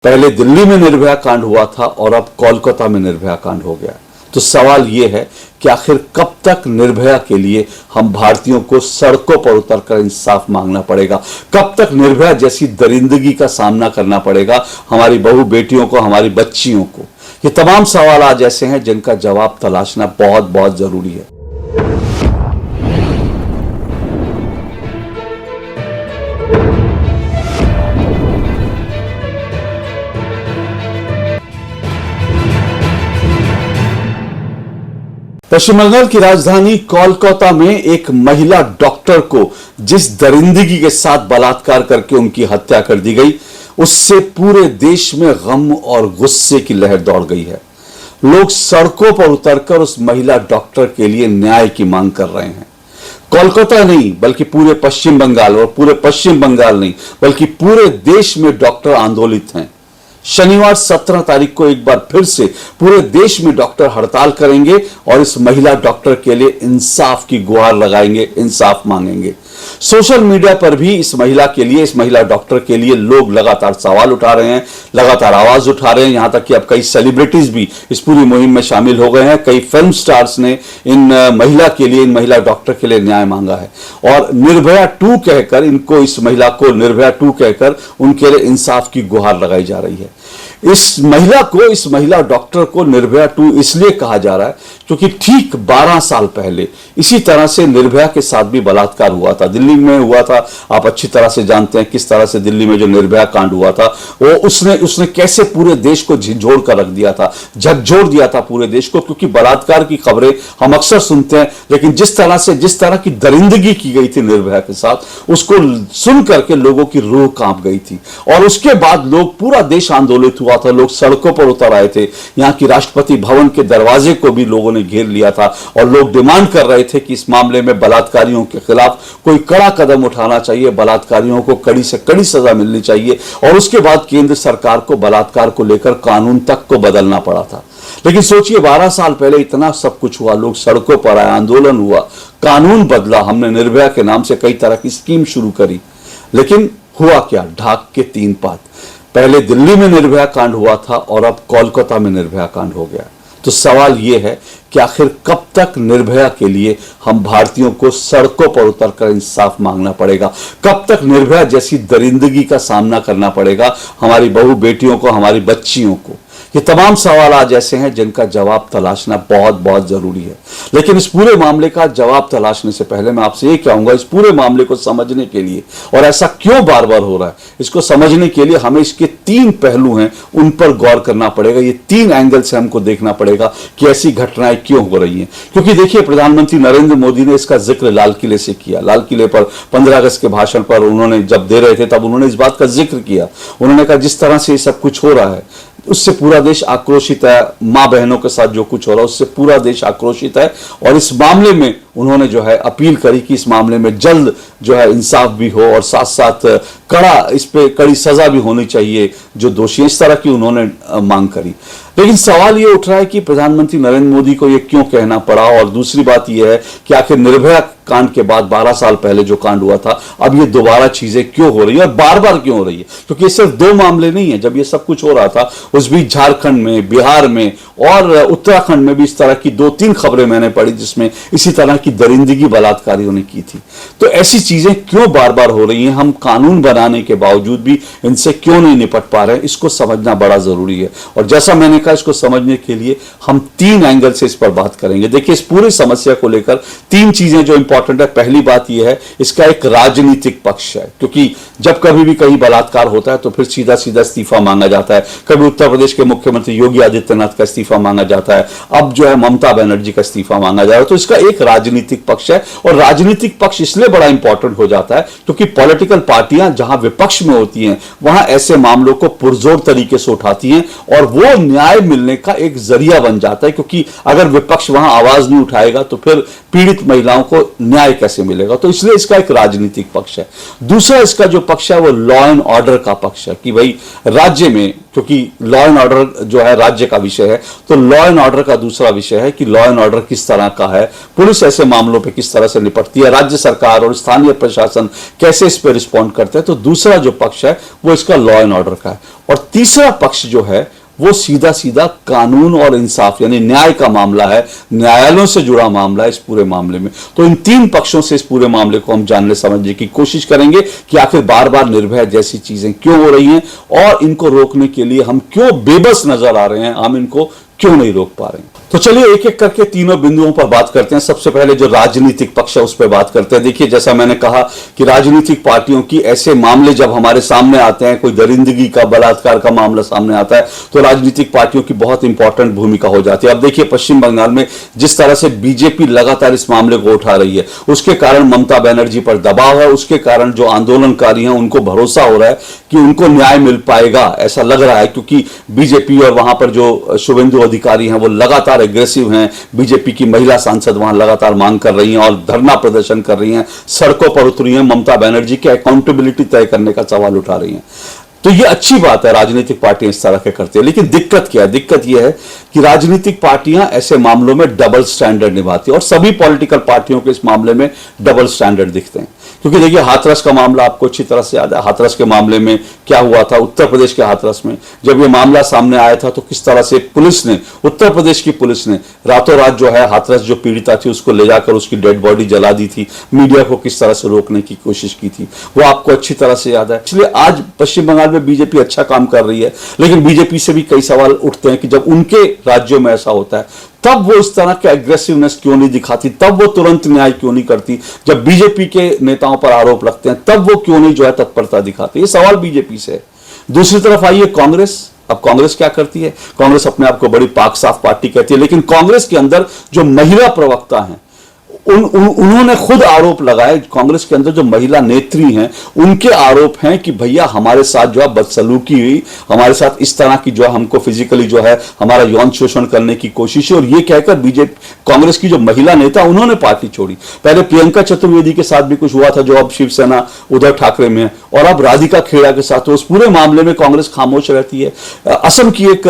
पहले दिल्ली में निर्भया कांड हुआ था और अब कोलकाता में निर्भया कांड हो गया। तो सवाल यह है कि आखिर कब तक निर्भया के लिए हम भारतीयों को सड़कों पर उतरकर इंसाफ मांगना पड़ेगा? कब तक निर्भया जैसी दरिंदगी का सामना करना पड़ेगा हमारी बहू बेटियों को, हमारी बच्चियों को? ये तमाम सवाल आज ऐसे हैं जिनका जवाब तलाशना बहुत बहुत जरूरी है। पश्चिम बंगाल की राजधानी कोलकाता में एक महिला डॉक्टर को जिस दरिंदगी के साथ बलात्कार करके उनकी हत्या कर दी गई, उससे पूरे देश में गम और गुस्से की लहर दौड़ गई है। लोग सड़कों पर उतरकर उस महिला डॉक्टर के लिए न्याय की मांग कर रहे हैं। कोलकाता नहीं बल्कि पूरे पश्चिम बंगाल, और पूरे पश्चिम बंगाल नहीं बल्कि पूरे देश में डॉक्टर आंदोलित हैं। शनिवार 17 तारीख को एक बार फिर से पूरे देश में डॉक्टर हड़ताल करेंगे और इस महिला डॉक्टर के लिए इंसाफ की गुहार लगाएंगे, इंसाफ मांगेंगे। सोशल मीडिया पर भी इस महिला के लिए, इस महिला डॉक्टर के लिए लोग लगातार सवाल उठा रहे हैं, लगातार आवाज उठा रहे हैं। यहां तक कि अब कई सेलिब्रिटीज भी इस पूरी मुहिम में शामिल हो गए हैं। कई फिल्म स्टार्स ने इन महिला के लिए, इन महिला डॉक्टर के लिए न्याय मांगा है और निर्भया 2 कहकर, इनको, इस महिला को निर्भया 2 कहकर उनके लिए इंसाफ की गुहार लगाई जा रही है। इस महिला को, इस महिला डॉक्टर को निर्भया 2 इसलिए कहा जा रहा है क्योंकि ठीक 12 साल पहले इसी तरह से निर्भया के साथ भी बलात्कार हुआ था, दिल्ली में हुआ था। आप अच्छी तरह से जानते हैं किस तरह से दिल्ली में जो निर्भया कांड हुआ था, वो उसने कैसे पूरे देश को झिझोड़ कर रख दिया था, झकझोर दिया था पूरे देश को। क्योंकि बलात्कार की खबरें हम अक्सर सुनते हैं, लेकिन जिस तरह की दरिंदगी की गई थी निर्भया के साथ, उसको सुन करके लोगों की रूह कांप गई थी। और उसके बाद लोग, पूरा देश आंदोलित हुआ था, लोग सड़कों पर उतर आए थे। यहां की राष्ट्रपति भवन के दरवाजे को भी लोगों ने घेर लिया था और लोग डिमांड कर रहे थे कि इस मामले में बलात्कारियों के खिलाफ कोई कड़ा कदम उठाना चाहिए, बलात्कारियों को कड़ी से कड़ी सजा मिलनी चाहिए। और उसके बाद केंद्र सरकार को बलात्कार को लेकर कानून तक को बदलना पड़ा था। लेकिन सोचिए, 12 साल पहले इतना सब कुछ हुआ, लोग सड़कों पर आए, आंदोलन हुआ, कानून बदला, हमने निर्भया के नाम से कई तरह की स्कीम शुरू करी, लेकिन हुआ क्या? ढाक के 3 पात। पहले दिल्ली में निर्भया कांड हुआ था और अब कोलकाता में निर्भया कांड हो गया। तो सवाल यह है कि आखिर कब तक निर्भया के लिए हम भारतीयों को सड़कों पर उतरकर इंसाफ मांगना पड़ेगा? कब तक निर्भया जैसी दरिंदगी का सामना करना पड़ेगा हमारी बहू बेटियों को, हमारी बच्चियों को? ये तमाम सवाल आज ऐसे हैं जिनका जवाब तलाशना बहुत बहुत जरूरी है। लेकिन इस पूरे मामले का जवाब तलाशने से पहले मैं आपसे ये कहूंगा, इस पूरे मामले को समझने के लिए, और ऐसा क्यों बार बार हो रहा है, इसको समझने के लिए हमें इसके 3 पहलू हैं, उन पर गौर करना पड़ेगा। ये 3 एंगल से हमको देखना पड़ेगा कि ऐसी घटनाएं क्यों हो रही हैं। क्योंकि देखिए, प्रधानमंत्री नरेंद्र मोदी ने इसका जिक्र लाल किले से किया। लाल किले पर 15 अगस्त के भाषण पर उन्होंने जब दे रहे थे, तब उन्होंने इस बात का जिक्र किया। उन्होंने कहा जिस तरह से ये सब कुछ हो रहा है उससे पूरा देश आक्रोशित है, मां बहनों के साथ जो कुछ हो रहा है उससे पूरा देश आक्रोशित है। और इस मामले में उन्होंने जो है अपील करी कि इस मामले में जल्द जो है इंसाफ भी हो और साथ साथ इस पे कड़ी सजा भी होनी चाहिए जो दोषी, इस तरह की उन्होंने मांग करी। लेकिन सवाल ये उठ रहा है कि प्रधानमंत्री नरेंद्र मोदी को ये क्यों कहना पड़ा? और दूसरी बात यह है कि आखिर निर्भया कांड के बाद 12 साल पहले जो कांड हुआ था, अब ये दोबारा चीजें क्यों हो रही है और बार बार क्यों हो रही है? क्योंकि ये सिर्फ 2 मामले नहीं है। जब ये सब कुछ हो रहा था उस बीच झारखंड में, बिहार में और उत्तराखंड में भी इस तरह की 2-3 खबरें मैंने पढ़ी जिसमें इसी तरह की दरिंदगी बलात्कारियों ने की थी। तो ऐसी चीजें क्यों बार बार हो रही हैं? हम कानून बनाने के बावजूद भी इनसे क्यों नहीं निपट पा रहे हैं? इसको समझना बड़ा जरूरी है। और जैसा मैंने कहा, इसको समझने के लिए हम 3 एंगल से इस पर बात करेंगे। देखिए, इस पूरी समस्या को लेकर 3 चीजें जो इंपॉर्टेंट है। पहली बात यह है, इसका एक राजनीतिक पक्ष है, क्योंकि जब कभी भी कहीं बलात्कार होता है तो फिर सीधा सीधा इस्तीफा मांगा जाता है। कभी उत्तर प्रदेश के मुख्यमंत्री योगी आदित्यनाथ का इस्तीफा मांगा जाता है, अब जो है ममता बनर्जी का इस्तीफा मांगा जा रहा है। तो इसका एक राजनीतिक पक्ष है। और राजनीतिक पक्ष इसलिए बड़ा इंपॉर्टेंट हो जाता है क्योंकि पॉलिटिकल पार्टियां जहां विपक्ष में होती हैं वहां ऐसे मामलों को पुरजोर तरीके से उठाती हैं और वो न्याय मिलने का एक जरिया बन जाता है। क्योंकि अगर विपक्ष वहां आवाज नहीं उठाएगा तो फिर पीड़ित महिलाओं को न्याय कैसे मिलेगा? तो इसलिए इसका एक राजनीतिक पक्ष है। दूसरा इसका जो पक्ष है वो लॉ एंड ऑर्डर का पक्ष है कि भाई राज्य में, क्योंकि लॉ एंड ऑर्डर जो है राज्य का विषय है, तो लॉ एंड ऑर्डर का दूसरा विषय है कि लॉ एंड ऑर्डर किस तरह का है, पुलिस ऐसी ऐसे मामलों पे किस तरह से निपटती है, राज्य सरकार और स्थानीय प्रशासन कैसे इस पे रिस्पॉन्ड करते हैं। तो दूसरा जो पक्ष है वो इसका लॉ एंड ऑर्डर का है, और तीसरा पक्ष जो है वो सीधा सीधा कानून और इंसाफ यानी न्याय का मामला है, न्यायालयों से जुड़ा मामला है इस पूरे मामले में। तो इन तीन पक्षों से इस पूरे मामले को हम जानने समझने की कोशिश करेंगे कि आखिर बार बार निर्भया जैसी चीजें क्यों हो रही हैं और इनको रोकने के लिए हम क्यों बेबस नजर आ रहे हैं, हम इनको क्यों नहीं रोक पा रहे हैं। तो चलिए एक एक करके तीनों बिंदुओं पर बात करते हैं। सबसे पहले जो राजनीतिक पक्ष है उस पर बात करते हैं। देखिए, जैसा मैंने कहा कि राजनीतिक पार्टियों की ऐसे मामले जब हमारे सामने आते हैं, कोई दरिंदगी का, बलात्कार का मामला सामने आता है, तो राजनीतिक पार्टियों की बहुत इंपॉर्टेंट भूमिका हो जाती है। अब देखिए पश्चिम बंगाल में जिस तरह से बीजेपी लगातार इस मामले को उठा रही है, उसके कारण ममता बनर्जी पर दबाव है, उसके कारण जो आंदोलनकारी हैं उनको भरोसा हो रहा है कि उनको न्याय मिल पाएगा, ऐसा लग रहा है, क्योंकि बीजेपी और वहां पर जो शुभेंदु अधिकारी हैं वो लगातार एग्रेसिव हैं। बीजेपी की महिला सांसद वहां लगातार मांग कर रही हैं और धरना प्रदर्शन कर रही हैं, सड़कों पर उतरी हैं, ममता बनर्जी की अकाउंटेबिलिटी तय करने का सवाल उठा रही हैं। तो ये अच्छी बात है, राजनीतिक पार्टियां इस तरह के करती है। लेकिन दिक्कत क्या है? दिक्कत यह है कि राजनीतिक पार्टियां ऐसे मामलों में डबल स्टैंडर्ड निभाती है, और सभी पॉलिटिकल पार्टियों के इस मामले में डबल स्टैंडर्ड दिखते हैं। क्योंकि देखिए, हाथरस का मामला आपको अच्छी तरह से याद है। हाथरस के मामले में क्या हुआ था? उत्तर प्रदेश के हाथरस में जब ये मामला सामने आया था तो किस तरह से पुलिस ने, उत्तर प्रदेश की पुलिस ने रातों रात जो है हाथरस जो पीड़िता थी उसको ले जाकर उसकी डेड बॉडी जला दी थी, मीडिया को किस तरह से रोकने की कोशिश की थी, वो आपको अच्छी तरह से याद है। इसलिए आज पश्चिम बंगाल में बीजेपी अच्छा काम कर रही है, लेकिन बीजेपी से भी कई सवाल उठते हैं कि जब उनके राज्यों में ऐसा होता है तब वो इस तरह के एग्रेसिवनेस क्यों नहीं दिखाती, तब वो तुरंत न्याय क्यों नहीं करती। जब बीजेपी के नेताओं पर आरोप लगते हैं तब वो क्यों नहीं जो है तत्परता दिखाती। ये सवाल बीजेपी से है। दूसरी तरफ आइए कांग्रेस। अब कांग्रेस क्या करती है? कांग्रेस अपने आप को बड़ी पाक साफ पार्टी कहती है, लेकिन कांग्रेस के अंदर जो महिला प्रवक्ता हैं उन्होंने खुद आरोप लगाए। कांग्रेस के अंदर जो महिला नेत्री हैं उनके आरोप हैं कि भैया हमारे साथ जो है बदसलूकी हुई, हमारे साथ इस तरह की जो है हमको फिजिकली जो है हमारा यौन शोषण करने की कोशिश है। और ये कहकर बीजेपी, कांग्रेस की जो महिला नेता उन्होंने पार्टी छोड़ी। पहले प्रियंका चतुर्वेदी के साथ भी कुछ हुआ था जो अब शिवसेना उद्धव ठाकरे में है, और अब राधिका खेड़ा के साथ। तो उस पूरे मामले में कांग्रेस खामोश रहती है। असम की एक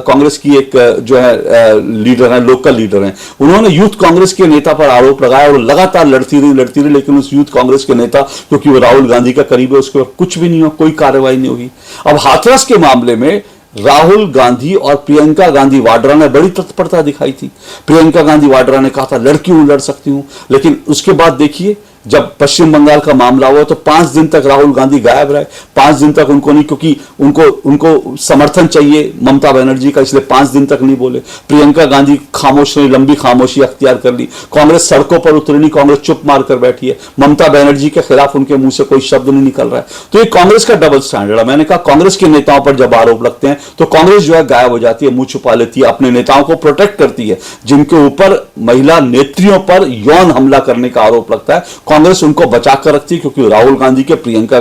कांग्रेस की एक जो है लीडर है, लोकल लीडर है, उन्होंने यूथ कांग्रेस के नेता पर आरोप लगाया और लगातार लड़ती रही, लेकिन उस यूथ कांग्रेस के नेता, क्योंकि वो राहुल गांधी का करीब है, उसके ऊपर कुछ भी नहीं हुआ, कोई कार्रवाई नहीं हुई। अब हाथरस के मामले में राहुल गांधी और प्रियंका गांधी वाड्रा ने बड़ी तत्परता दिखाई थी। प्रियंका गांधी वाड्रा ने कहा था लड़की हूं, लड़ सकती हूं, लेकिन उसके बाद देखिए जब पश्चिम बंगाल का मामला हुआ तो 5 दिन तक राहुल गांधी गायब रहे। 5 दिन तक उनको नहीं, क्योंकि उनको समर्थन चाहिए ममता बनर्जी का, इसलिए 5 दिन तक नहीं बोले। प्रियंका गांधी खामोश रही, लंबी खामोशी अख्तियार कर ली। कांग्रेस सड़कों पर उतरी नहीं, कांग्रेस चुप मार कर बैठी है। ममता बनर्जी के खिलाफ उनके मुंह से कोई शब्द नहीं निकल रहा है। तो ये कांग्रेस का डबल स्टैंडर्ड है। मैंने कहा कांग्रेस के नेताओं पर जब आरोप लगते हैं तो कांग्रेस जो है गायब हो जाती है, मुंह छुपा लेती है, अपने नेताओं को प्रोटेक्ट करती है। जिनके ऊपर महिला नेत्रियों पर यौन हमला करने का आरोप लगता है, कांग्रेस उनको बचा कर रखती है, क्योंकि राहुल गांधी के, प्रियंका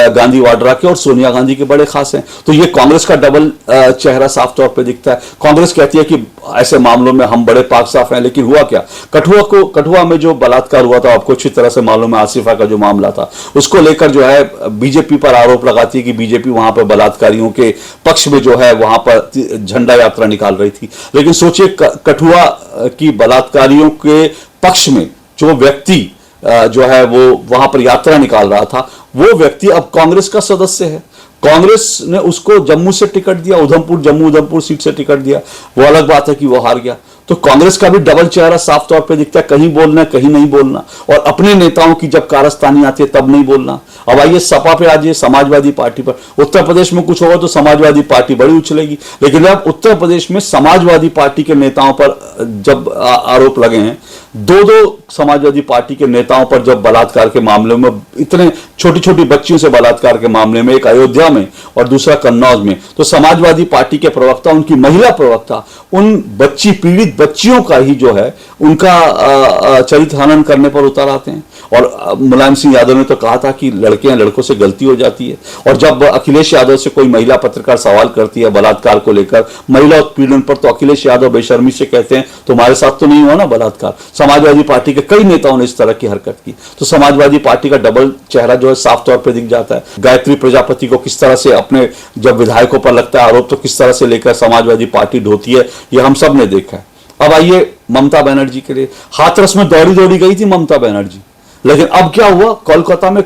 गांधी वाड्रा के और सोनिया गांधी के बड़े खास हैं। तो ये कांग्रेस का डबल चेहरा साफ तौर पे दिखता है। कांग्रेस कहती है कि ऐसे मामलों में हम बड़े पाक साफ हैं, लेकिन हुआ क्या? कठुआ में जो बलात्कार हुआ था, आपको अच्छी तरह से मालूम है, आसिफा का जो मामला था, उसको लेकर जो है बीजेपी पर आरोप लगाती है कि बीजेपी वहां पर बलात्कारियों के पक्ष में जो है वहां पर झंडा यात्रा निकाल रही थी। लेकिन सोचिए, कठुआ की बलात्कारियों के पक्ष में जो व्यक्ति जो है वो वहां पर यात्रा निकाल रहा था, वो व्यक्ति अब कांग्रेस का सदस्य है। कांग्रेस ने उसको जम्मू से टिकट दिया, जम्मू उधमपुर सीट से टिकट दिया। वो अलग बात है कि वो हार गया। तो कांग्रेस का भी डबल चेहरा साफ तौर पे दिखता है, कहीं बोलना कहीं नहीं बोलना, और अपने नेताओं की जब कारस्तानी आती है तब नहीं बोलना। अब आइए सपा पे, आज ये समाजवादी पार्टी पर। उत्तर प्रदेश में कुछ होगा तो समाजवादी पार्टी बड़ी उछलेगी, लेकिन अब उत्तर प्रदेश में समाजवादी पार्टी के नेताओं पर जब आरोप लगे हैं, दो समाजवादी पार्टी के नेताओं पर जब बलात्कार के मामले में, इतने छोटी छोटी बच्चियों से बलात्कार के मामले में, एक अयोध्या में और दूसरा कन्नौज में, तो समाजवादी पार्टी के प्रवक्ता, उनकी महिला प्रवक्ता, उन पीड़ित बच्चियों का ही जो है उनका चरित्र हनन करने पर उतर आते हैं। और मुलायम सिंह यादव ने तो कहा था कि लड़के हैं, लड़कों से गलती हो जाती है। और जब अखिलेश यादव से कोई महिला पत्रकार सवाल करती है बलात्कार को लेकर, महिला उत्पीड़न पर, तो अखिलेश यादव बेशर्मी से कहते हैं तुम्हारे साथ तो नहीं हुआ ना बलात्कार। समाजवादी पार्टी के कई नेताओं ने इस तरह की हरकत की। तो समाजवादी पार्टी का डबल चेहरा जो है साफ तौर पर दिख जाता है। गायत्री प्रजापति को किस तरह से अपने जब विधायकों पर लगता है आरोप तो किस तरह से लेकर समाजवादी पार्टी ढोती है, यह हम सब ने देखा है। अब आइए ममता बनर्जी के लिए, हाथरस में दौड़ी दौड़ी गई थी ममता बनर्जी। लेकिन अब क्या हुआ कोलकाता में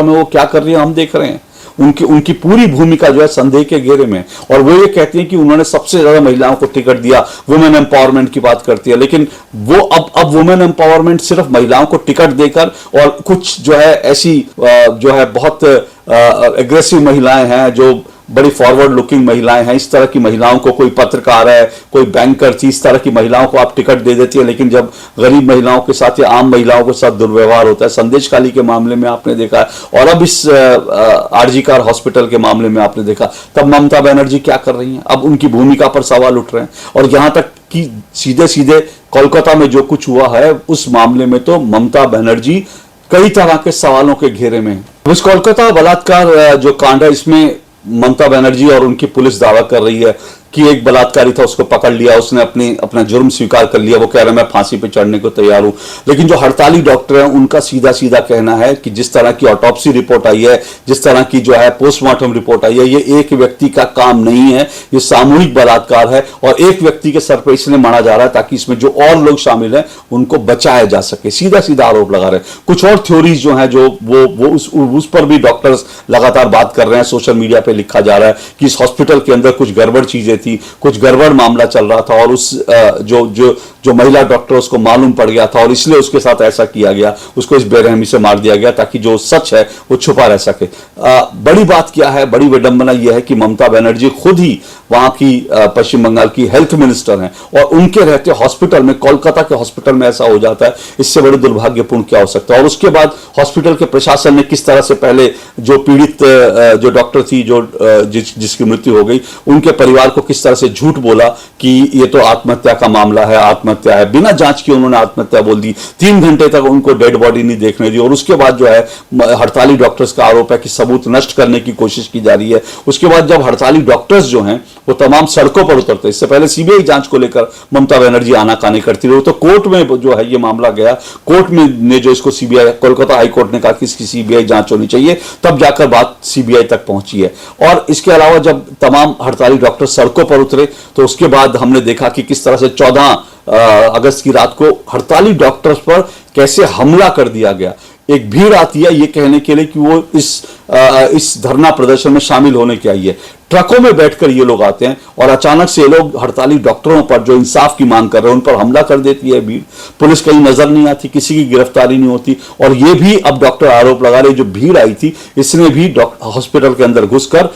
वो क्या कर रही है हम देख रहे हैं। उनकी उनकी पूरी भूमिका जो है संदेह के घेरे में, और वो ये कहती है कि उन्होंने सबसे ज्यादा महिलाओं को टिकट दिया, वुमेन एम्पावरमेंट की बात करती है। लेकिन वो अब वुमेन एम्पावरमेंट सिर्फ महिलाओं को टिकट देकर, और कुछ जो है ऐसी जो है बहुत एग्रेसिव महिलाएं हैं, जो बड़ी फॉरवर्ड लुकिंग महिलाएं हैं, इस तरह की महिलाओं को, कोई पत्रकार है, कोई बैंकर थी, इस तरह की महिलाओं को आप टिकट दे देती है। लेकिन जब गरीब महिलाओं के साथ या आम महिलाओं के साथ दुर्व्यवहार होता है, संदेश खाली के मामले में आपने देखा है, और अब इस आरजी कार हॉस्पिटल के मामले में आपने देखा, तब ममता बनर्जी क्या कर रही हैं। अब उनकी भूमिका पर सवाल उठ रहे हैं। और यहां तक कि सीधे सीधे कोलकाता में जो कुछ हुआ है उस मामले में तो ममता बनर्जी कई तरह के सवालों के घेरे में है। इस कोलकाता बलात्कार जो कांड है, इसमें ममता बनर्जी और उनकी पुलिस दावा कर रही है कि एक बलात्कारी था, उसको पकड़ लिया, उसने अपना जुर्म स्वीकार कर लिया, वो कह रहा है मैं फांसी पे चढ़ने को तैयार हूं। लेकिन जो हड़ताली डॉक्टर हैं उनका सीधा सीधा कहना है कि जिस तरह की ऑटोप्सी रिपोर्ट आई है, जिस तरह की जो है पोस्टमार्टम रिपोर्ट आई है, ये एक व्यक्ति का काम नहीं है, ये सामूहिक बलात्कार है, और एक व्यक्ति के सर पर इसलिए मारा जा रहा है ताकि इसमें जो और लोग शामिल हैं उनको बचाया जा सके। सीधा सीधा आरोप लगा रहे हैं। कुछ और थ्योरीज जो है जो वो उस पर भी डॉक्टर्स लगातार बात कर रहे हैं। सोशल मीडिया पे लिखा जा रहा है कि इस हॉस्पिटल के अंदर कुछ गड़बड़ चीजें थी, कुछ गड़बड़ मामला चल रहा था, और उस जो महिला डॉक्टर उसको मालूम पड़ गया था, और इसलिए उसके साथ ऐसा किया गया, उसको इस बेरहमी से मार दिया गया ताकि जो सच है वो छुपा रह सके। बड़ी बात क्या है, बड़ी विडंबना यह है कि ममता बनर्जी खुद ही वहां की पश्चिम बंगाल की हेल्थ मिनिस्टर हैं, और उनके रहते हॉस्पिटल में, कोलकाता के हॉस्पिटल में ऐसा हो जाता है। इससे बड़े दुर्भाग्यपूर्ण क्या हो सकता है। और उसके बाद हॉस्पिटल के प्रशासन ने किस तरह से पहले जो पीड़ित जो डॉक्टर थी, जिसकी मृत्यु हो गई, उनके परिवार को किस तरह से झूठ बोला कि ये तो आत्महत्या का मामला है, आत्महत्या है। बिना जांच के उन्होंने आत्महत्या बोल दी। 3 घंटे तक उनको डेड बॉडी नहीं देखने दी। और उसके बाद जो है हड़ताली डॉक्टर्स का आरोप है कि सबूत नष्ट करने की कोशिश की जा रही है। उसके बाद जब हड़ताली डॉक्टर्स जो हैं वो तमाम सड़कों पर उतरते, इससे पहले सीबीआई जांच को लेकर ममता बनर्जी आनाकानी करती रही, तो कोर्ट में जो है ये मामला गया, कोर्ट में ने जो इसको सीबीआई, कोलकाता हाई कोर्ट ने कहा कि इसकी सीबीआई जांच होनी चाहिए, तब जाकर बात सीबीआई तक पहुंची है। और इसके अलावा जब तमाम हड़ताली डॉक्टर सड़कों पर उतरे तो उसके बाद हमने देखा कि किस तरह से 14 अगस्त की रात को हड़ताली डॉक्टर्स पर कैसे हमला कर दिया गया। एक भीड़ आती है ये कहने के लिए कि वो इस धरना प्रदर्शन में शामिल होने के आई है। ट्रकों में बैठकर ये लोग आते हैं और अचानक से ये लोग हड़ताली डॉक्टरों पर जो इंसाफ की मांग कर रहे हैं उन पर हमला कर देती है भीड़। पुलिस कहीं नजर नहीं आती, किसी की गिरफ्तारी नहीं होती। और ये भी अब डॉक्टर आरोप लगा रहे, जो भीड़ आई थी इसने भी हॉस्पिटल के अंदर घुसकर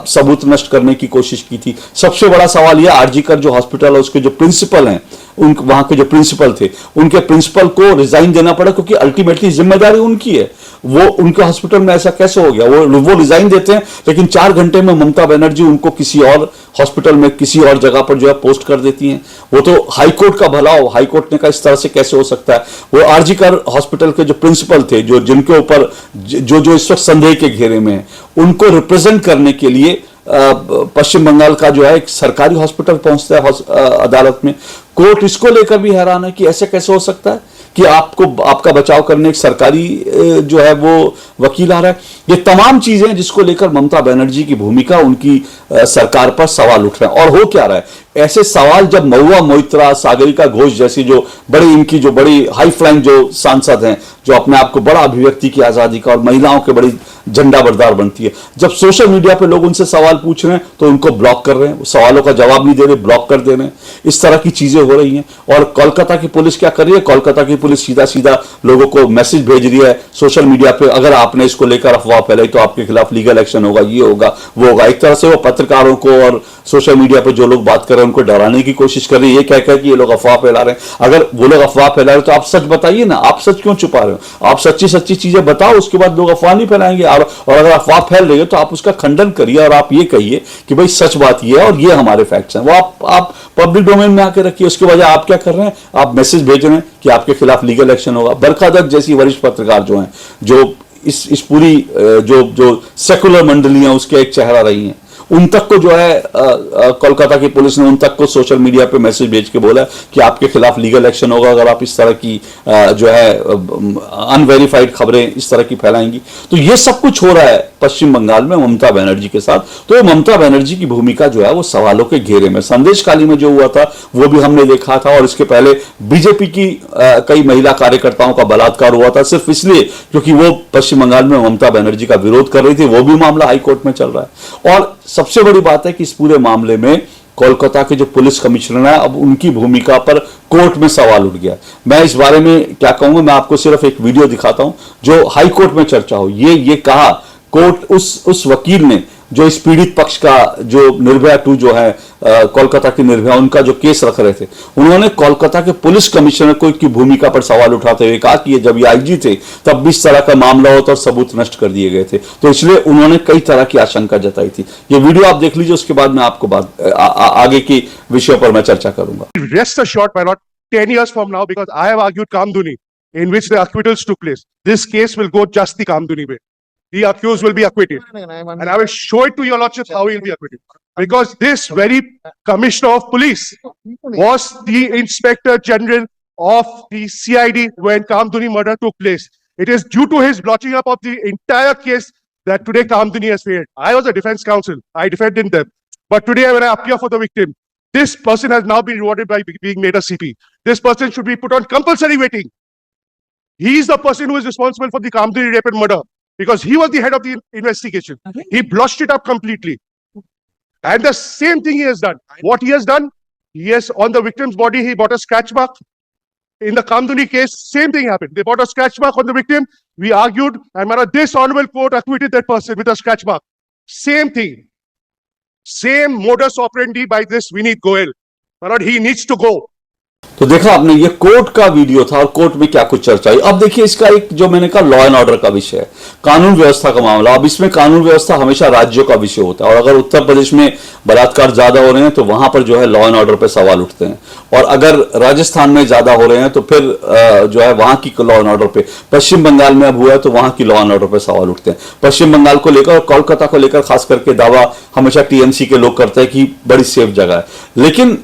सबूत नष्ट करने की कोशिश की थी। सबसे बड़ा सवाल यह, आरजी कर जो हॉस्पिटल है उसके जो प्रिंसिपल हैं, वहां के जो प्रिंसिपल थे, उनके प्रिंसिपल को रिजाइन देना पड़ा, क्योंकि अल्टीमेटली जिम्मेदारी उनकी है। वो उनके हॉस्पिटल में ऐसा कैसे हो गया? वो रिजाइन देते हैं, लेकिन 4 घंटे में ममता बनर्जी उनको किसी और हॉस्पिटल में, किसी और जगह पर जो है पोस्ट कर देती हैं। वो तो हाईकोर्ट का भला हो, हाईकोर्ट ने कहा इस तरह से कैसे हो सकता है। वो आरजी कर हॉस्पिटल के जो प्रिंसिपल थे, जो जिनके ऊपर जो इस वक्त संदेह के घेरे में है, उनको रिप्रेजेंट करने के लिए पश्चिम बंगाल का जो है एक सरकारी हॉस्पिटल पहुंचता है अदालत में। कोर्ट इसको लेकर भी हैरान है कि ऐसे कैसे हो सकता है कि आपका बचाव करने एक सरकारी जो है वो वकील आ रहा है। ये तमाम चीजें जिसको लेकर ममता बनर्जी की भूमिका, उनकी सरकार पर सवाल उठ रहे हैं। और हो क्या रहा है, ऐसे सवाल जब महुआ मोइत्रा, सागरिका घोष जैसी जो बड़ी हाई फ्लाइंग जो सांसद हैं, जो अपने आप को बड़ा अभिव्यक्ति की आजादी का और महिलाओं के बड़ी झंडा बरदार बनती है, जब सोशल मीडिया पे लोग उनसे सवाल पूछ रहे हैं तो उनको ब्लॉक कर रहे हैं, सवालों का जवाब नहीं दे रहे, ब्लॉक कर दे रहे हैं। इस तरह की चीजें हो रही हैं। और कोलकाता की पुलिस क्या कर रही है? कोलकाता की पुलिस सीधा सीधा लोगों को मैसेज भेज रही है सोशल मीडिया पे, अगर आपने इसको लेकर अफवाह फैलाई तो आपके खिलाफ लीगल एक्शन होगा, ये होगा, वो होगा। एक तरह से वो पत्रकारों को और सोशल मीडिया पे जो लोग बात कर रहे हैं उनको डराने की कोशिश कर रही है, ये कहकर कि ये लोग अफवाह फैला रहे हैं। अगर वो लोग अफवाह फैला रहे हैं तो आप सच बताइए ना, आप सच क्यों छुपा रहे हो? आप सच्ची चीजें बताओ, उसके बाद लोग अफवाह नहीं फैलाएंगे। और अगर अफवाह फैल रही है तो आप उसका खंडन करिए और आप ये कहिए कि भाई सच बात ये है और ये हमारे फैक्ट्स हैं, वो आप पब्लिक डोमेन में आके रखिए। उसके वजह आप क्या कर रहे हैं? आप मैसेज भेज रहे हैं कि आपके खिलाफ लीगल एक्शन होगा। बरखा दत्त जैसी वरिष्ठ पत्रकार जो हैं, जो इस पूरी जो सेकुलर मंडलियां उसके एक चेहरा रही हैं, उन तक को जो है कोलकाता की पुलिस ने उन तक को सोशल मीडिया पे मैसेज भेज के बोला कि आपके खिलाफ लीगल एक्शन होगा अगर आप इस तरह की जो है अनवेरिफाइड खबरें इस तरह की फैलाएंगी। तो ये सब कुछ हो रहा है पश्चिम बंगाल में ममता बनर्जी के साथ। तो ममता बनर्जी की भूमिका जो है वो सवालों के घेरे में, संदेशखाली में जो हुआ था वो भी हमने देखा था, और इसके पहले बीजेपी की कई महिला कार्यकर्ताओं का बलात्कार हुआ था सिर्फ इसलिए क्योंकि वो पश्चिम बंगाल में ममता बनर्जी का विरोध कर रही थी। वो भी मामला हाईकोर्ट में चल रहा है। और सबसे बड़ी बात है कि इस पूरे मामले में कोलकाता के जो पुलिस कमिश्नर है, अब उनकी भूमिका पर कोर्ट में सवाल उठ गया। मैं इस बारे में क्या कहूंगा, मैं आपको सिर्फ एक वीडियो दिखाता हूं जो हाई कोर्ट में चर्चा हो। ये कहा कोर्ट, उस वकील ने जो इस पीड़ित पक्ष का, जो निर्भया 2 जो है कोलकाता की निर्भया, उनका जो केस रख रहे थे, उन्होंने कोलकाता के पुलिस कमिश्नर को की भूमिका पर सवाल उठाते हुए कहा कि ये जब ये आईजी थे तब भी इस तरह का मामला होता और सबूत नष्ट कर दिए गए थे। तो इसलिए उन्होंने कई तरह की आशंका जताई थी। ये वीडियो आप देख लीजिए, उसके बाद मैं आपको आगे की विषयों पर मैं चर्चा करूंगा। Rest assured, my lord, 10 years from now, because I have argued Kamduni, in which the acquittals took place, this case will go just the Kamduni way. The accused will be acquitted. And I will show it to your lordship how he will be acquitted. Because this very commissioner of police was the inspector general of the CID when Kamduni murder took place. It is due to his blotching up of the entire case that today Kamduni has failed. I was a defense counsel. I defended them. But today when I appear for the victim, this person has now been rewarded by being made a CP. This person should be put on compulsory waiting. He is the person who is responsible for the Kamduni rape and murder because he was the head of the investigation. He blotched it up completely. And the same thing he has done. What he has done, he has, on the victim's body, he bought a scratch mark. In the Kamduni case, same thing happened. They bought a scratch mark on the victim. We argued, and this honorable court acquitted that person with a scratch mark. Same thing. Same modus operandi by this Vineet Goyal. But he needs to go. तो देखा आपने, ये court का video था और court में क्या कुछ चर्चा हुई। अब देखिए, इसका एक जो मैंने कहा लॉ एंड ऑर्डर का विषय है, कानून व्यवस्था का मामला। अब इसमें कानून व्यवस्था हमेशा राज्यों का विषय होता है, और अगर उत्तर प्रदेश में बलात्कार ज्यादा हो रहे हैं तो वहां पर जो है लॉ एंड ऑर्डर पे सवाल उठते हैं, और अगर राजस्थान में ज्यादा हो रहे हैं तो फिर जो है वहां की लॉ एंड ऑर्डर पे, पश्चिम बंगाल में अब हुआ है तो वहां की लॉ एंड ऑर्डर पे सवाल उठते हैं। पश्चिम बंगाल को लेकर और कोलकाता को लेकर खास करके दावा हमेशा टीएमसी के लोग करते हैं कि बड़ी सेफ जगह है, लेकिन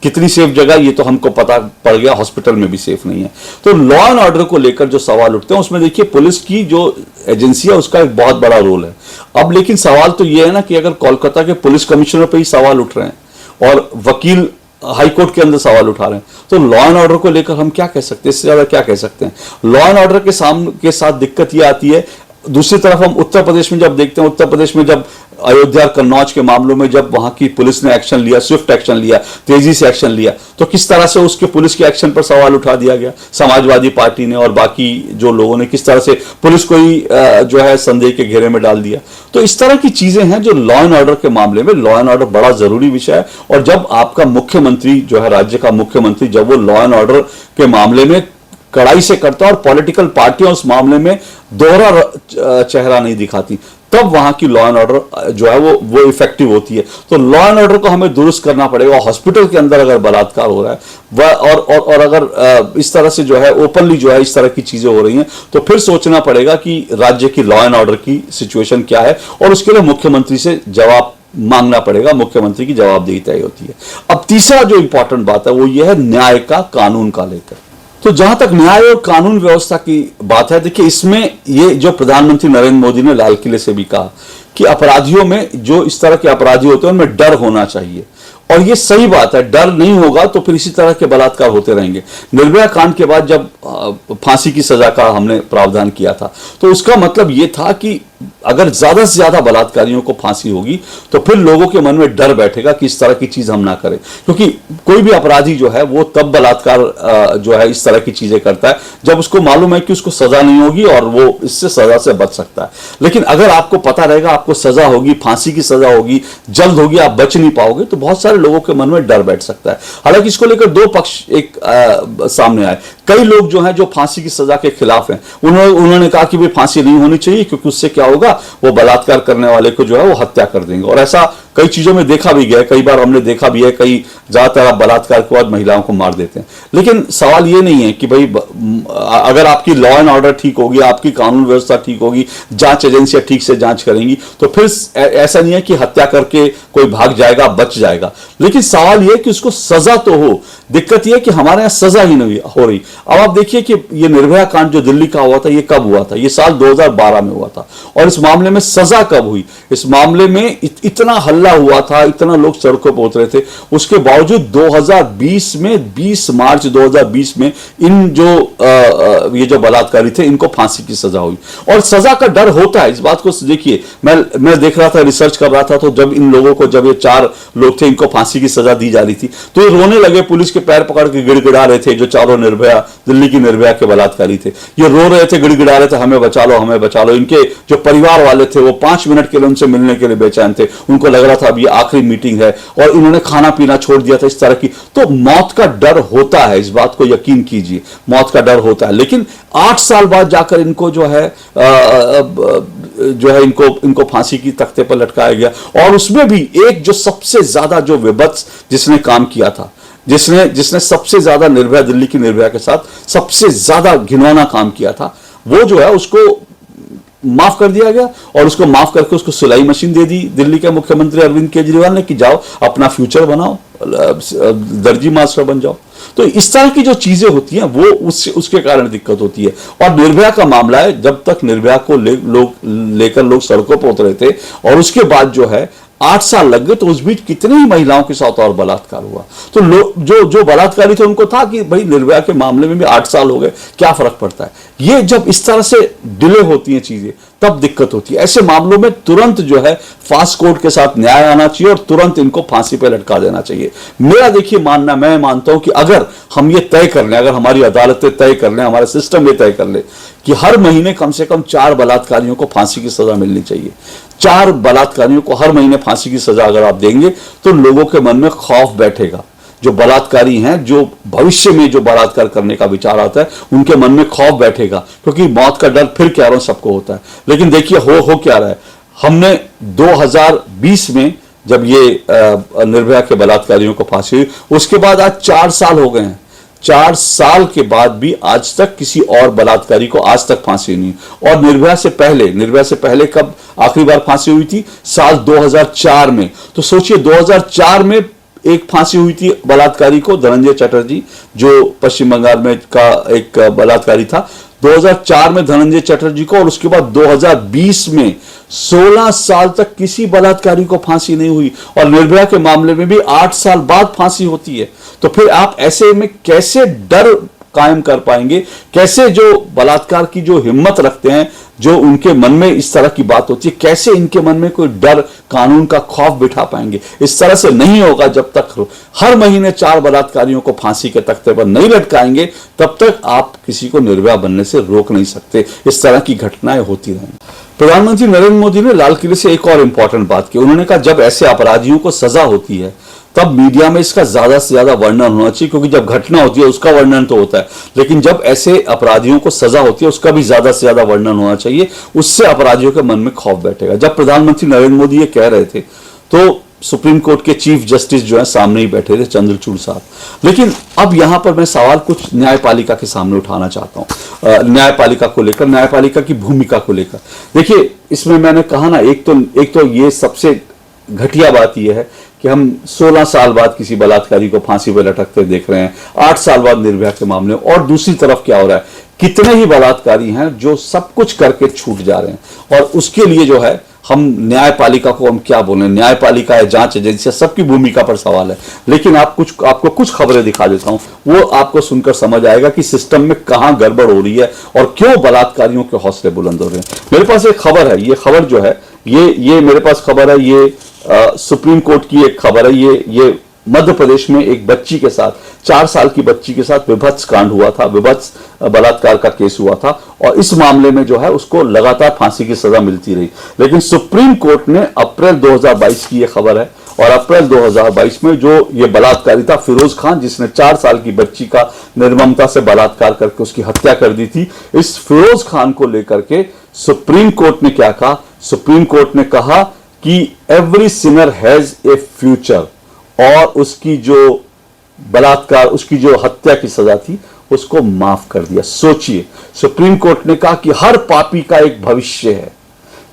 कितनी सेफ जगह ये तो हमको पता पड़ गया, हॉस्पिटल में भी सेफ नहीं है। तो लॉ एंड ऑर्डर को लेकर जो सवाल उठते हैं उसमें देखिए पुलिस की जो एजेंसी है उसका एक बहुत बड़ा रोल है। अब लेकिन सवाल तो ये है ना कि अगर कोलकाता के पुलिस कमिश्नर पे ही सवाल उठ रहे हैं और वकील हाईकोर्ट के अंदर सवाल उठा रहे हैं, तो लॉ एंड ऑर्डर को लेकर हम क्या कह सकते हैं, इससे ज्यादा क्या कह सकते हैं। लॉ एंड ऑर्डर के साथ दिक्कत ये आती है, दूसरी तरफ हम उत्तर प्रदेश में जब देखते हैं, उत्तर प्रदेश में जब अयोध्या और कन्नौज के मामलों में जब वहां की पुलिस ने एक्शन लिया, स्विफ्ट एक्शन लिया, तेजी से एक्शन लिया, तो किस तरह से उसके पुलिस के एक्शन पर सवाल उठा दिया गया समाजवादी पार्टी ने और बाकी जो लोगों ने, किस तरह से पुलिस को ही जो है संदेह के घेरे में डाल दिया। तो इस तरह की चीजें हैं जो लॉ एंड ऑर्डर के मामले में, लॉ एंड ऑर्डर बड़ा जरूरी विषय है। और जब आपका मुख्यमंत्री जो है, राज्य का मुख्यमंत्री, जब वो लॉ एंड ऑर्डर के मामले में कड़ाई से करता है और पॉलिटिकल पार्टियां उस मामले में दोहरा चेहरा नहीं दिखाती, तब वहां की लॉ एंड ऑर्डर जो है वो इफेक्टिव होती है। तो लॉ एंड ऑर्डर को हमें दुरुस्त करना पड़ेगा। हॉस्पिटल के अंदर अगर बलात्कार हो रहा है वह और अगर इस तरह से जो है ओपनली जो है इस तरह की चीजें हो रही हैं, तो फिर सोचना पड़ेगा कि राज्य की लॉ एंड ऑर्डर की सिचुएशन क्या है, और उसके लिए मुख्यमंत्री से जवाब मांगना पड़ेगा। मुख्यमंत्री की जवाबदेही तय होती है। अब तीसरा जो इंपॉर्टेंट बात है वो यह है न्याय का, कानून का लेकर। तो जहां तक न्याय और कानून व्यवस्था की बात है, देखिए इसमें ये जो प्रधानमंत्री नरेंद्र मोदी ने लाल किले से भी कहा कि अपराधियों में, जो इस तरह के अपराधी होते हैं उनमें डर होना चाहिए, और ये सही बात है। डर नहीं होगा तो फिर इसी तरह के बलात्कार होते रहेंगे। निर्भया कांड के बाद जब फांसी की सजा का हमने प्रावधान किया था, तो उसका मतलब ये था कि अगर ज्यादा से ज्यादा बलात्कारियों को फांसी होगी तो फिर लोगों के मन में डर बैठेगा कि इस तरह की चीज हम ना करें, क्योंकि कोई भी अपराधी जो है वो तब बलात्कार जो है इस तरह की चीजें करता है जब उसको मालूम है कि उसको सजा नहीं होगी और वो इससे सजा से बच सकता है। लेकिन अगर आपको पता रहेगा आपको सजा होगी, फांसी की सजा होगी, जल्द होगी, आप बच नहीं पाओगे, तो बहुत सारे लोगों के मन में डर बैठ सकता है। हालांकि इसको लेकर दो पक्ष एक सामने आए। कई लोग जो हैं जो फांसी की सजा के खिलाफ हैं, उन्होंने कहा कि भाई फांसी नहीं होनी चाहिए, क्योंकि उससे क्या होगा, वो बलात्कार करने वाले को जो है वो हत्या कर देंगे। और ऐसा कई चीजों में देखा भी गया, कई बार हमने देखा भी है, कई ज्यादातर आप बलात्कार के बाद महिलाओं को मार देते हैं। लेकिन सवाल ये नहीं है कि भाई अगर आपकी लॉ एंड ऑर्डर ठीक होगी, आपकी कानून व्यवस्था ठीक होगी, जांच एजेंसियां ठीक से जांच करेंगी, तो फिर ऐसा नहीं है कि हत्या करके कोई भाग जाएगा, बच जाएगा। लेकिन सवाल यह है कि उसको सजा तो हो। दिक्कत यह है कि हमारे यहाँ सजा ही नहीं हो रही। अब आप देखिए कि ये निर्भया कांड जो दिल्ली का हुआ था, ये कब हुआ था? ये साल 2012 में हुआ था। और इस मामले में सजा कब हुई? इस मामले में इतना हल्ला हुआ था, इतना लोग सड़कों पर उतरे थे, उसके बावजूद 2020 में 20 मार्च 2020 में इन जो ये जो बलात्कारी थे, इनको फांसी की सजा हुई। और सजा का डर होता है, इस बात को देखिए। मैं देख रहा था, रिसर्च कर रहा था, तो जब इन लोगों को, जब ये 4 लोग थे, इनको फांसी की सजा दी जा रही थी, तो ये रोने लगे, पुलिस के पैर पकड़ के गिड़गिड़ा रहे थे। जो चारों निर्भया, दिल्ली की निर्भया के बलात्कारी थे, ये रो रहे थे, गिड़गिड़ा रहे थे, हमें बचा लो, हमें बचा लो। इनके जो परिवार वाले थे, वो 5 मिनट के लिए उनसे मिलने के लिए बेचैन थे। उनको लग रहा था अब ये आखिरी मीटिंग है, और इन्होंने खाना पीना छोड़ दिया था, इस तरह की। तो मौत का डर होता है, इस बात को यकीन कीजिए, मौत का डर होता है। लेकिन 8 साल बाद जाकर इनको जो है इनको फांसी की तख्ते पर लटकाया गया। और उसमें भी एक जो सबसे ज्यादा जो विभत्स जिसने काम किया था, जिसने सबसे ज्यादा निर्भया, दिल्ली की निर्भया के साथ सबसे ज्यादा घिनौना काम किया था, वो जो है उसको माफ कर दिया गया। और उसको माफ करके उसको सिलाई मशीन दे दी दिल्ली के मुख्यमंत्री अरविंद केजरीवाल ने कि जाओ अपना फ्यूचर बनाओ, दर्जी मास्टर बन जाओ। तो इस तरह की जो चीजें होती हैं, वो उसके कारण दिक्कत होती है। और निर्भया का मामला है, जब तक निर्भया को लेकर लोग सड़कों पर उतरे थे, और उसके बाद जो है 8 साल लग गए, तो उस बीच कितनी ही महिलाओं के साथ और बलात्कार हुआ। तो जो बलात्कारी थे, उनको था कि भाई निर्भया के मामले में भी 8 साल हो गए, क्या फर्क पड़ता है। ये जब इस तरह से डिले होती हैं चीजें, तब दिक्कत होती है। ऐसे मामलों में तुरंत जो है फास्ट कोर्ट के साथ न्याय आना चाहिए, और तुरंत इनको फांसी पे लटका देना चाहिए। मेरा देखिए मानना, मैं मानता हूं कि अगर हम ये तय कर लें, अगर हमारी अदालतें तय कर लें, हमारा सिस्टम ये तय कर ले कि हर महीने कम से कम 4 बलात्कारियों को फांसी की सजा मिलनी चाहिए, 4 बलात्कारियों को हर महीने फांसी की सजा अगर आप देंगे, तो लोगों के मन में खौफ बैठेगा। जो बलात्कारी हैं, जो भविष्य में जो बलात्कार करने का विचार आता है, उनके मन में खौफ बैठेगा, क्योंकि मौत का डर फिर कह रहा हूं सबको होता है। लेकिन देखिए हो क्या रहा है। हमने 2020 में जब ये निर्भया के बलात्कारियों को फांसी हुई, उसके बाद आज 4 साल हो गए हैं। 4 साल के बाद भी आज तक किसी और बलात्कारी को आज तक फांसी नहीं। और निर्भया से पहले कब आखिरी बार फांसी हुई थी? साल 2004 में। तो सोचिए 2004 में एक फांसी हुई थी बलात्कारी को, धनंजय चटर्जी, जो पश्चिम बंगाल में का एक बलात्कारी था। 2004 में धनंजय चटर्जी को, और उसके बाद 2020 में 16 साल तक किसी बलात्कारी को फांसी नहीं हुई। और निर्भया के मामले में भी 8 साल बाद फांसी होती है। तो फिर आप ऐसे में कैसे डर कायम कर पाएंगे? कैसे जो बलात्कार की जो हिम्मत रखते हैं, जो उनके मन में इस तरह की बात होती है, कैसे इनके मन में कोई डर, कानून का खौफ बिठा पाएंगे? इस तरह से नहीं होगा। जब तक हर महीने 4 बलात्कारियों को फांसी के तख्ते पर नहीं लटकाएंगे, तब तक आप किसी को निर्भया बनने से रोक नहीं सकते। इस तरह की घटनाएं होती रहेंगी। प्रधानमंत्री नरेंद्र मोदी ने लाल किले से एक और इंपॉर्टेंट बात की। उन्होंने कहा जब ऐसे अपराधियों को सजा होती है, तब मीडिया में इसका ज्यादा से ज्यादा वर्णन होना चाहिए, क्योंकि जब घटना होती है उसका वर्णन तो होता है, लेकिन जब ऐसे अपराधियों को सजा होती है उसका भी ज्यादा से ज्यादा वर्णन होना चाहिए। उससे अपराधियों के मन में खौफ बैठेगा। जब प्रधानमंत्री नरेंद्र मोदी ये कह रहे थे, तो सुप्रीम कोर्ट के चीफ जस्टिस जो है सामने ही बैठे थे, चंद्रचूड़ साहब। लेकिन अब यहां पर मैं सवाल कुछ न्यायपालिका के सामने उठाना चाहता हूं, न्यायपालिका को लेकर, न्यायपालिका की भूमिका को लेकर। देखिए, इसमें मैंने कहा ना, एक तो ये सबसे घटिया बात यह है कि हम 16 साल बाद किसी बलात्कारी को फांसी पर लटकते देख रहे हैं, 8 साल बाद निर्भया के मामले। और दूसरी तरफ क्या हो रहा है, कितने ही बलात्कारी हैं जो सब कुछ करके छूट जा रहे हैं। और उसके लिए जो है हम न्यायपालिका को हम क्या बोलें, न्यायपालिका है, जांच एजेंसी, सबकी भूमिका पर सवाल है। लेकिन आपको कुछ खबरें दिखा देता हूं, वो आपको सुनकर समझ आएगा कि सिस्टम में कहां गड़बड़ हो रही है और क्यों बलात्कारियों के हौसले बुलंद हो रहे हैं। मेरे पास एक खबर है, ये खबर जो है, ये मेरे पास खबर है, ये सुप्रीम कोर्ट की एक खबर है। ये मध्य प्रदेश में एक बच्ची के साथ, 4 साल की बच्ची के साथ विभत्स कांड हुआ था, विभत्स बलात्कार का केस हुआ था। और इस मामले में जो है उसको लगातार फांसी की सजा मिलती रही। लेकिन सुप्रीम कोर्ट ने अप्रैल 2022 की ये खबर है, और अप्रैल 2022 में जो ये बलात्कारी था फिरोज खान, जिसने 4 साल की बच्ची का निर्ममता से बलात्कार करके उसकी हत्या कर दी थी, इस फिरोज खान को लेकर के सुप्रीम कोर्ट ने क्या कहा? सुप्रीम कोर्ट ने कहा कि every Sinner has a future, और उसकी जो बलात्कार, उसकी जो हत्या की सजा थी, उसको माफ कर दिया। सोचिए, सुप्रीम कोर्ट ने कहा कि हर पापी का एक भविष्य है।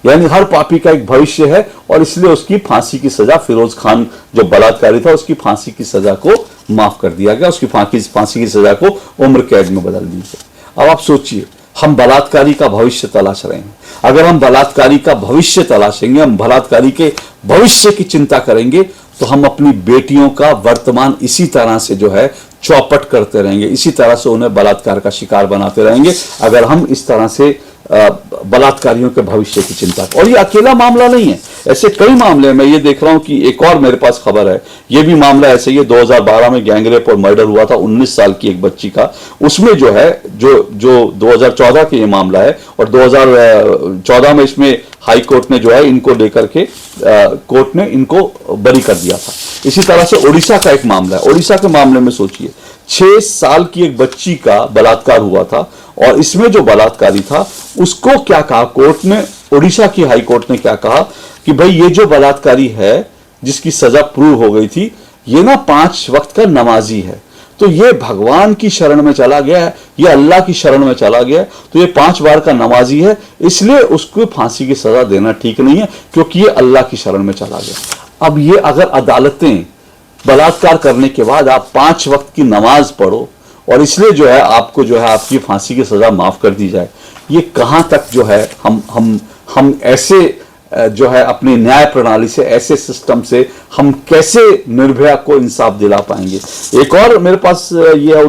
यानी हर पापी का एक भविष्य है और इसलिए उसकी फांसी की सजा, फिरोज खान जो बलात्कारी था उसकी फांसी की सजा को माफ कर दिया गया, उसकी फांसी की सजा को उम्र कैद में बदल दी गई। अब आप सोचिए, हम बलात्कारी का भविष्य तलाश रहे हैं। अगर हम बलात्कारी का भविष्य तलाशेंगे, हम बलात्कारी के भविष्य की चिंता करेंगे, तो हम अपनी बेटियों का वर्तमान इसी तरह से जो है चौपट करते रहेंगे, इसी तरह से उन्हें बलात्कार का शिकार बनाते रहेंगे, अगर हम इस तरह से बलात्कारियों के भविष्य की चिंता। और ये अकेला मामला नहीं है, ऐसे कई मामले मैं ये देख रहा हूं कि एक और मेरे पास खबर है, ये भी मामला ऐसे ही 2012 में गैंगरेप और मर्डर हुआ था 19 साल की एक बच्ची का। उसमें जो है जो 2014 का ये मामला है और 2014 में इसमें हाई कोर्ट ने जो है इनको लेकर के कोर्ट ने इनको बरी कर दिया था। इसी तरह से उड़ीसा का एक मामला है। उड़ीसा के मामले में सोचिए, 6 साल की एक बच्ची का बलात्कार हुआ था और इसमें जो बलात्कारी था उसको क्या कहा कोर्ट ने, उड़ीसा की हाई कोर्ट ने क्या कहा कि भाई ये जो बलात्कारी है जिसकी सजा प्रूव हो गई थी, ये ना 5 वक्त का नमाजी है, तो ये भगवान की शरण में चला गया है, ये अल्लाह की शरण में चला गया है, तो ये 5 बार का नमाजी है, इसलिए उसको फांसी की सजा देना ठीक नहीं है क्योंकि ये अल्लाह की शरण में चला गया। अब ये अगर अदालतें बलात्कार करने के बाद आप 5 वक्त की नमाज पढ़ो और इसलिए जो है आपको जो है आपकी फांसी की सजा माफ कर दी जाए, ये कहां तक जो है हम ऐसे जो है अपनी न्याय प्रणाली से, ऐसे सिस्टम से हम कैसे निर्भया को इंसाफ दिला पाएंगे। एक और मेरे पास ये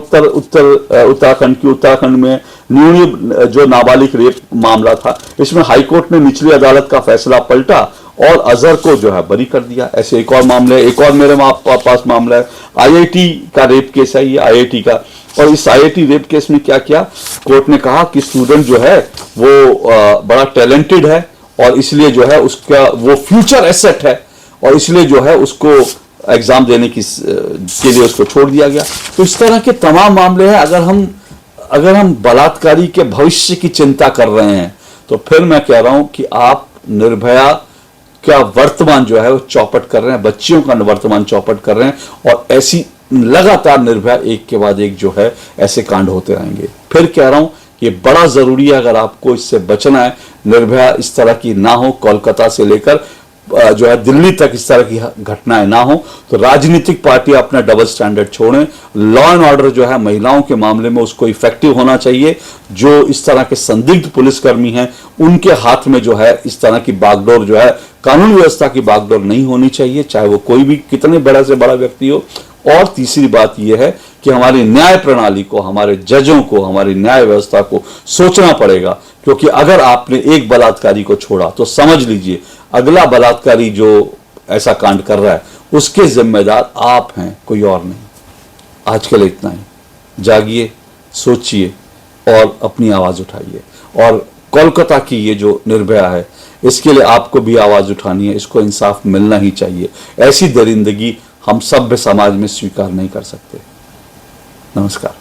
उत्तराखंड में न्यूनी जो नाबालिग रेप मामला था, इसमें हाईकोर्ट ने निचली अदालत का फैसला पलटा और अजहर को जो है बरी कर दिया। ऐसे एक और मामले, एक और मेरे पास मामला है, IIT का रेप केस है ये, IIT का। और इस IIT रेप केस में क्या किया, कोर्ट ने कहा कि स्टूडेंट जो है वो बड़ा टैलेंटेड है और इसलिए जो है उसका वो फ्यूचर एसेट है और इसलिए जो है उसको एग्जाम देने के लिए उसको छोड़ दिया गया। तो इस तरह के तमाम मामले हैं। अगर हम बलात्कारी के भविष्य की चिंता कर रहे हैं तो फिर मैं कह रहा हूं कि आप निर्भया क्या वर्तमान जो है वो चौपट कर रहे हैं, बच्चियों का वर्तमान चौपट कर रहे हैं और ऐसी लगातार निर्भया एक के बाद एक जो है ऐसे कांड होते रहेंगे। फिर कह रहा हूं ये बड़ा जरूरी है, अगर आपको इससे बचना है, निर्भया इस तरह की ना हो, कोलकाता से लेकर जो है दिल्ली तक इस तरह की घटनाएं ना हो, तो राजनीतिक पार्टी अपना डबल स्टैंडर्ड छोड़ें। लॉ एंड ऑर्डर जो है महिलाओं के मामले में उसको इफेक्टिव होना चाहिए। जो इस तरह के संदिग्ध पुलिसकर्मी हैं उनके हाथ में जो है इस तरह की बागडोर जो है, कानून व्यवस्था की बागडोर नहीं होनी चाहिए, चाहे वो कोई भी कितने बड़ा से बड़ा व्यक्ति हो। और तीसरी बात यह है कि हमारी न्याय प्रणाली को, हमारे जजों को, हमारी न्याय व्यवस्था को सोचना पड़ेगा, क्योंकि अगर आपने एक बलात्कारी को छोड़ा तो समझ लीजिए अगला बलात्कारी जो ऐसा कांड कर रहा है उसके जिम्मेदार आप हैं, कोई और नहीं। आज के लिए इतना ही। जागिए, सोचिए और अपनी आवाज उठाइए। और कोलकाता की ये जो निर्भया है इसके लिए आपको भी आवाज उठानी है, इसको इंसाफ मिलना ही चाहिए। ऐसी दरिंदगी हम सभ्य समाज में स्वीकार नहीं कर सकते। नमस्कार।